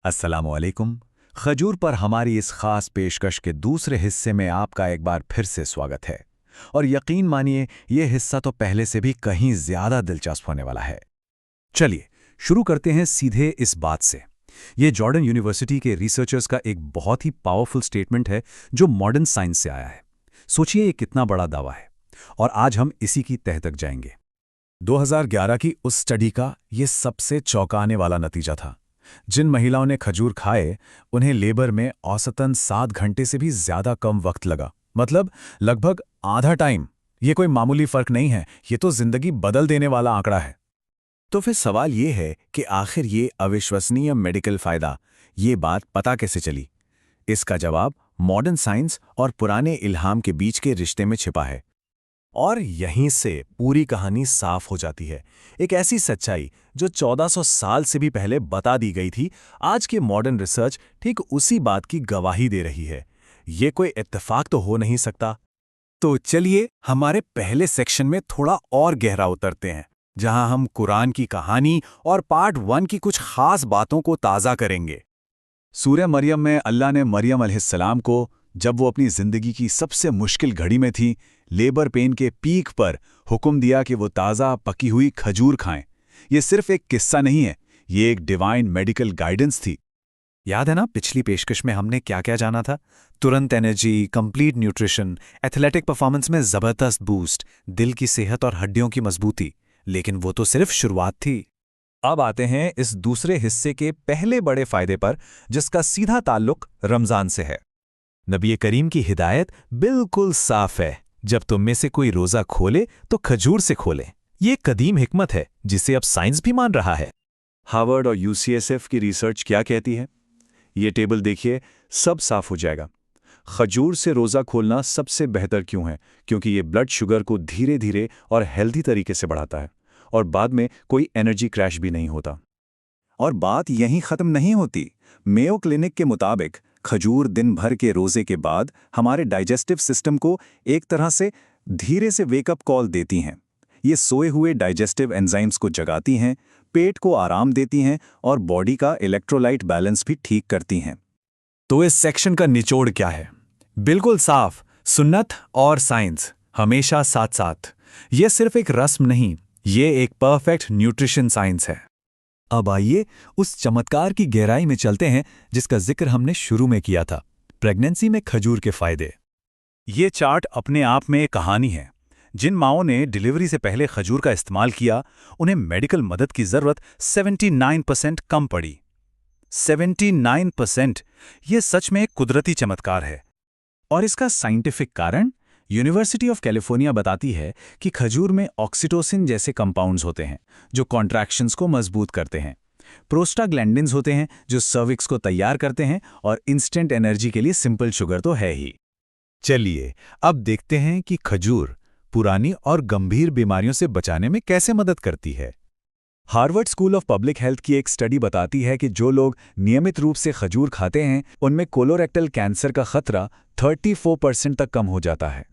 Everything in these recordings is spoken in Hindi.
अस्सलामुअलैकुम। खजूर पर हमारी इस खास पेशकश के दूसरे हिस्से में आपका एक बार फिर से स्वागत है। और यकीन मानिए, ये हिस्सा तो पहले से भी कहीं ज़्यादा दिलचस्प होने वाला है। चलिए शुरू करते हैं सीधे इस बात से। ये जॉर्डन यूनिवर्सिटी के रिसर्चर्स का एक बहुत ही पावरफुल स्टेटमेंट है जो मॉडर्न साइंस से आया है। सोचिए ये कितना बड़ा दावा है, और आज हम इसी की तह तक जाएंगे। 2011 की उस स्टडी का ये सबसे चौंकाने वाला नतीजा था। जिन महिलाओं ने खजूर खाए, उन्हें लेबर में औसतन 7 घंटे से भी ज्यादा कम वक्त लगा। मतलब लगभग आधा टाइम। ये कोई मामूली फर्क नहीं है, ये तो जिंदगी बदल देने वाला आंकड़ा है। तो फिर सवाल ये है कि आखिर ये अविश्वसनीय मेडिकल फायदा, ये बात पता कैसे चली? इसका जवाब मॉडर्न साइंस और पुराने इल्हाम के बीच के रिश्ते में छिपा है। और यहीं से पूरी कहानी साफ हो जाती है। एक ऐसी सच्चाई जो 1400 साल से भी पहले बता दी गई थी, आज के मॉडर्न रिसर्च ठीक उसी बात की गवाही दे रही है। ये कोई इत्तेफाक तो हो नहीं सकता। तो चलिए हमारे पहले सेक्शन में थोड़ा और गहरा उतरते हैं, जहां हम कुरान की कहानी और पार्ट 1 की कुछ खास बातों को ताज़ा करेंगे। सूरह मरियम में अल्लाह ने मरियम अलैहिस्सलाम को, जब वो अपनी जिंदगी की सबसे मुश्किल घड़ी में थी, लेबर पेन के पीक पर, हुक्म दिया कि वो ताज़ा पकी हुई खजूर खाएं। ये सिर्फ एक किस्सा नहीं है, ये एक डिवाइन मेडिकल गाइडेंस थी। याद है ना पिछली पेशकश में हमने क्या क्या जाना था? तुरंत energy, complete nutrition, athletic performance में ज़बरदस्त बूस्ट, दिल की सेहत और हड्डियों की मजबूती। लेकिन वो तो सिर्फ शुरुआत थी। अब आते हैं इस दूसरे हिस्से के पहले बड़े फायदे पर, जिसका सीधा ताल्लुक रमज़ान से है। नबी करीम की हिदायत बिल्कुल साफ है, जब तुम में से कोई रोज़ा खोले तो खजूर से खोले। ये कदीम हिकमत है जिसे अब साइंस भी मान रहा है। हार्वर्ड और यूसीएसएफ की रिसर्च क्या कहती है? ये टेबल देखिए, सब साफ हो जाएगा। खजूर से रोज़ा खोलना सबसे बेहतर क्यों है? क्योंकि ये ब्लड शुगर को धीरे धीरे और हेल्दी तरीके से बढ़ाता है, और बाद में कोई एनर्जी क्रैश भी नहीं होता। और बात यहीं ख़त्म नहीं होती। मेयो क्लिनिक के मुताबिक खजूर दिन भर के रोज़े के बाद हमारे डाइजेस्टिव सिस्टम को एक तरह से धीरे से वेकअप कॉल देती हैं। ये सोए हुए डाइजेस्टिव एंजाइम्स को जगाती हैं, पेट को आराम देती हैं और बॉडी का इलेक्ट्रोलाइट बैलेंस भी ठीक करती हैं। तो इस सेक्शन का निचोड़ क्या है? बिल्कुल साफ, सुन्नत और साइंस हमेशा साथ साथ। ये सिर्फ एक रस्म नहीं, ये एक परफेक्ट न्यूट्रिशन साइंस है। अब आइए उस चमत्कार की गहराई में चलते हैं जिसका जिक्र हमने शुरू में किया था, प्रेगनेंसी में खजूर के फायदे। ये चार्ट अपने आप में एक कहानी है। जिन माँओं ने डिलीवरी से पहले खजूर का इस्तेमाल किया, उन्हें मेडिकल मदद की ज़रूरत 79% कम पड़ी। 79%! ये सच में एक कुदरती चमत्कार है। और इसका साइंटिफिक कारण? यूनिवर्सिटी ऑफ कैलिफोर्निया बताती है कि खजूर में ऑक्सीटोसिन जैसे कंपाउंड्स होते हैं जो कॉन्ट्रैक्शंस को मजबूत करते हैं। प्रोस्टाग्लैंडिन्स होते हैं जो सर्विक्स को तैयार करते हैं, और इंस्टेंट एनर्जी के लिए सिंपल शुगर तो है ही। चलिए अब देखते हैं कि खजूर पुरानी और गंभीर बीमारियों से बचाने में कैसे मदद करती है। Harvard school of public health की एक स्टडी बताती है कि जो लोग नियमित रूप से खजूर खाते हैं, उनमें कोलोरेक्टल कैंसर का खतरा 34% तक कम हो जाता है।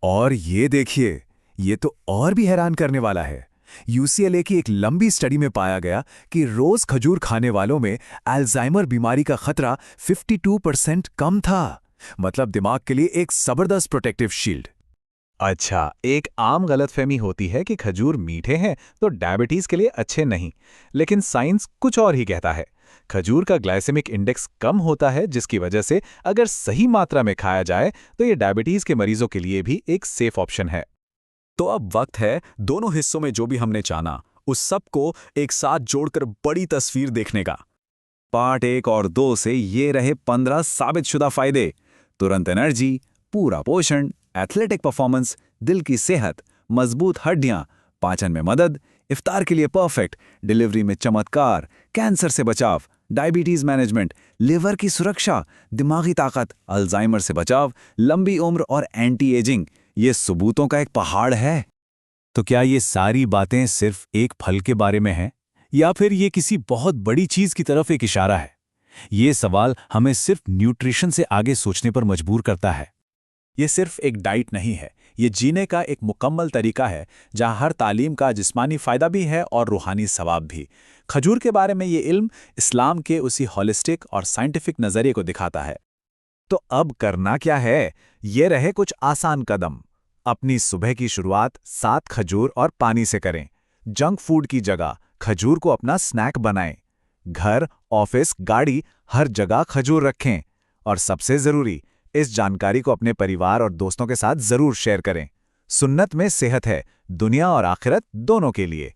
और ये देखिए, ये तो और भी हैरान करने वाला है। यूसीएलए की एक लंबी स्टडी में पाया गया कि रोज खजूर खाने वालों में अल्जाइमर बीमारी का खतरा 52% कम था। मतलब दिमाग के लिए एक जबरदस्त प्रोटेक्टिव शील्ड। अच्छा, एक आम गलतफहमी होती है कि खजूर मीठे हैं तो डायबिटीज के लिए अच्छे नहीं, लेकिन साइंस कुछ और ही कहता है। खजूर का ग्लाइसेमिक इंडेक्स कम होता है, जिसकी वजह से अगर सही मात्रा में खाया जाए तो ये डायबिटीज के मरीजों के लिए भी एक सेफ ऑप्शन है। तो अब वक्त है दोनों हिस्सों में जो भी हमने जाना, उस सब को एक साथ जोड़कर बड़ी तस्वीर देखने का। पार्ट 1 और 2 से ये रहे 15 साबितशुदा फायदे। तुरंत एनर्जी, पूरा पोषण, एथलेटिक परफॉर्मेंस, दिल की सेहत, मजबूत हड्डियां, पाचन में मदद, इफ्तार के लिए परफेक्ट, डिलीवरी में चमत्कार, कैंसर से बचाव, डायबिटीज मैनेजमेंट, लिवर की सुरक्षा, दिमागी ताकत, अल्जाइमर से बचाव, लंबी उम्र और एंटी एजिंग। ये सबूतों का एक पहाड़ है। तो क्या ये सारी बातें सिर्फ एक फल के बारे में हैं, या फिर ये किसी बहुत बड़ी चीज की तरफ एक इशारा है? ये सवाल हमें सिर्फ न्यूट्रिशन से आगे सोचने पर मजबूर करता है। ये सिर्फ एक डाइट नहीं है, ये जीने का एक मुकम्मल तरीका है जहाँ हर तालीम का जिस्मानी फ़ायदा भी है और रूहानी सवाब भी। खजूर के बारे में ये इल्म इस्लाम के उसी हॉलिस्टिक और साइंटिफिक नज़रिए को दिखाता है। तो अब करना क्या है? ये रहे कुछ आसान कदम। अपनी सुबह की शुरुआत 7 खजूर और पानी से करें। जंक फूड की जगह खजूर को अपना स्नैक बनाएं। घर, ऑफिस, गाड़ी, हर जगह खजूर रखें। और सबसे ज़रूरी, इस जानकारी को अपने परिवार और दोस्तों के साथ ज़रूर शेयर करें। सुन्नत में सेहत है, दुनिया और आखिरत दोनों के लिए।